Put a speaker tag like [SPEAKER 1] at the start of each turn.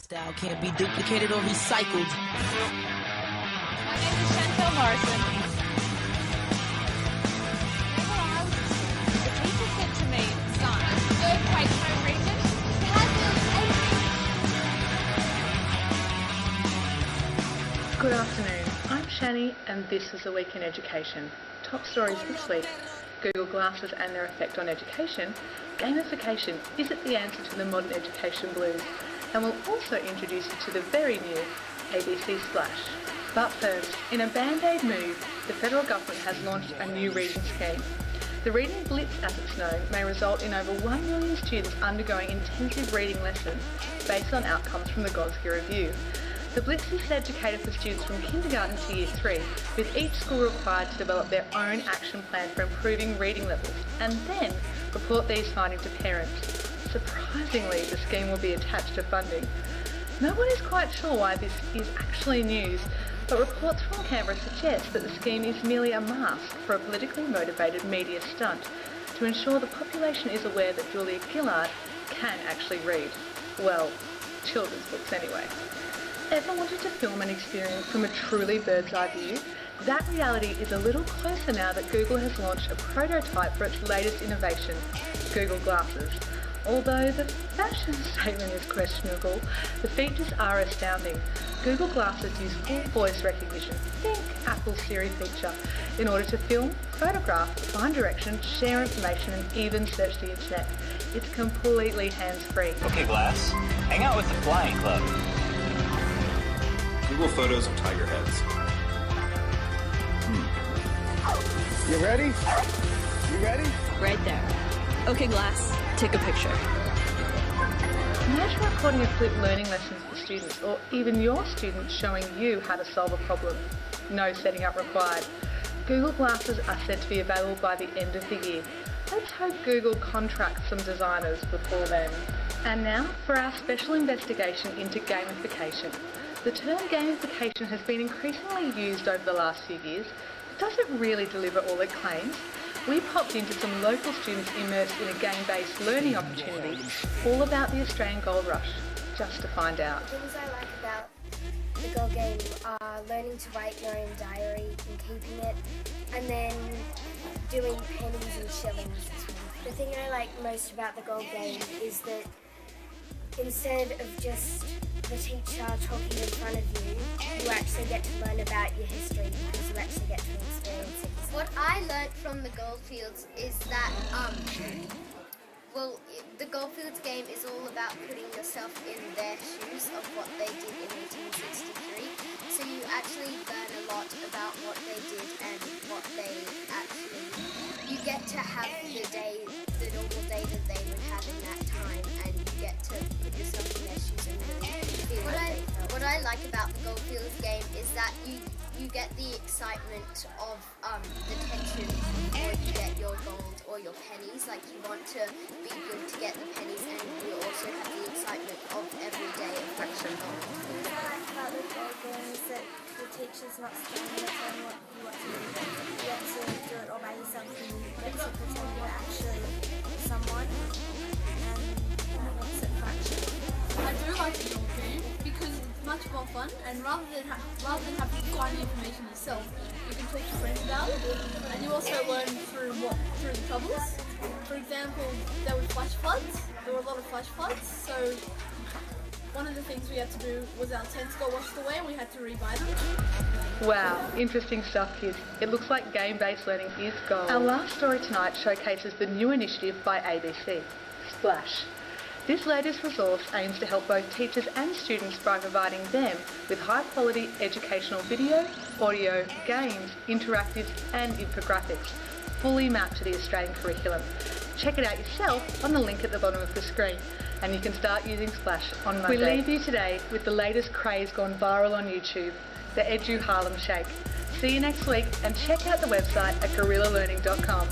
[SPEAKER 1] Style can't be duplicated or recycled.
[SPEAKER 2] My name is Chantel Morrison. Whenever I was a student, the teacher said to me, son, earthquake home region has
[SPEAKER 3] Good afternoon, I'm Shani and this is A Week in Education. Top stories this week: Google Glasses and their effect on education. Gamification, is it the answer to the modern education blues? And we'll also introduce you to the very new ABC Splash. But first, in a band-aid move, the federal government has launched a new reading scheme. The Reading Blitz, as it's known, may result in over 1 million students undergoing intensive reading lessons based on outcomes from the Gonski Review. The Blitz is said to cater for students from kindergarten to year 3, with each school required to develop their own action plan for improving reading levels and then report these findings to parents. Surprisingly, the scheme will be attached to funding. No one is quite sure why this is actually news, but reports from Canberra suggest that the scheme is merely a mask for a politically motivated media stunt to ensure the population is aware that Julia Gillard can actually read. Well, children's books anyway. Ever wanted to film an experience from a truly bird's eye view? That reality is a little closer now that Google has launched a prototype for its latest innovation, Google Glasses. Although the fashion statement is questionable, the features are astounding. Google Glasses use full voice recognition, think Apple's Siri feature, in order to film, photograph, find directions, share information and even search the internet. It's completely hands-free.
[SPEAKER 4] Okay, Glass, hang out with the Flying Club.
[SPEAKER 5] Google photos of tiger heads.
[SPEAKER 6] You ready? You ready?
[SPEAKER 7] Right there. Okay, Glass, take a picture.
[SPEAKER 3] Imagine recording a flip learning lessons for students, or even your students showing you how to solve a problem. No setting up required. Google Glasses are said to be available by the end of the year. Let's hope Google contracts some designers before then. And now for our special investigation into gamification. The term gamification has been increasingly used over the last few years. Does it really deliver all it claims? We popped into some local students immersed in a game-based learning opportunity all about the Australian Gold Rush, just to find out.
[SPEAKER 8] The things I like about the Gold game are learning to write your own diary and keeping it, and then doing pennies and shillings. The thing I like most about the Gold game is that instead of just the teacher talking in front of you, you actually get to learn about your history because you actually get to experience it.
[SPEAKER 9] What I learned from the Goldfields is that, the Goldfields game is all about putting yourself in their shoes of what they did in 1863. So you actually learn a lot about what they did and what they actually... You get to have the normal day that they would have in that time, and you get to put yourself in their shoes and really feel what I like about the Goldfields game is that you get the excitement of the tension before you get your gold or your pennies. Like, you want to be good to get the pennies, and you also have the excitement of every day of getting gold.
[SPEAKER 8] What I like about the Gold game is that the teacher's not standing there telling what you want to do. You get to do it all by yourself, and you get to pretend you're actually someone, and that makes it fun.
[SPEAKER 10] I do like the Gold game because it's much more fun, and rather than having to find the information yourself, you can talk to friends about it, and you also learn through the troubles. For example, there were flash floods. There were a lot of flash floods, so one of the things we had to do was our tents got washed away, and we had to rebuy them.
[SPEAKER 3] Wow, interesting stuff, kids. It looks like game-based learning is gold. Our last story tonight showcases the new initiative by ABC, Splash. This latest resource aims to help both teachers and students by providing them with high-quality educational video, audio, games, interactives and infographics, fully mapped to the Australian curriculum. Check it out yourself on the link at the bottom of the screen, and you can start using Splash on Monday. We leave you today with the latest craze gone viral on YouTube, the Edu Harlem Shake. See you next week, and check out the website at gorillalearning.com.